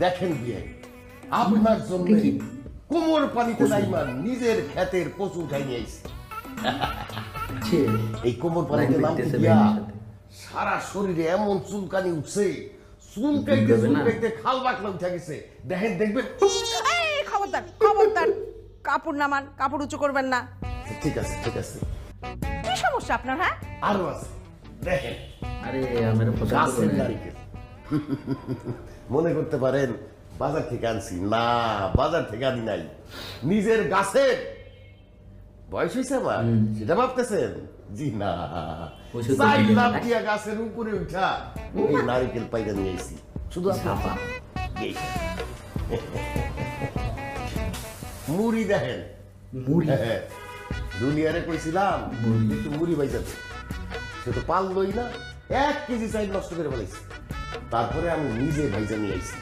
দেখেন বিয়ে আপনার জন্য কোমর পানিতে নাইমান নিজের ক্ষেতের কচু উঠাই নিয়ে আইছি। এই কোমর পানিতে নামতে গিয়া সারা শরীরে এমন চুলকানি উঠছে, চুলকাইতে খাল বাকলা উঠে গেছে। দেখেন দেখবেন। খবরদার খবরদার, কাপড় নামান, কাপড় উঁচু করবেন না। ঠিক আছে ঠিক আছে। কি সমস্যা আপনার? হ্যাঁ আরো আছে দেখেন। আরে আমার গাছের নারিকেল। মনে করতে পারেন বাজার থেকে আনছি, না বাজার থেকে আনি নাই, নিজের গাছের। বয়স হয়েছে আমার সেটা ভাবতেছেন? জি না, গাছের উপরে উঠা এই নারিকেল পাইরা নিয়ে এসেছি। শুধু মুড়ি দেখেন, মুড়ি দুনিয়ারে কইছিলাম একটু মুড়ি বাইজাতে, সে তো পারলই না। 1 কেজি চাইল নষ্ট করে ফেলাইছি। তারপরে আমি নিজে ভাইজা নিয়ে আইছি।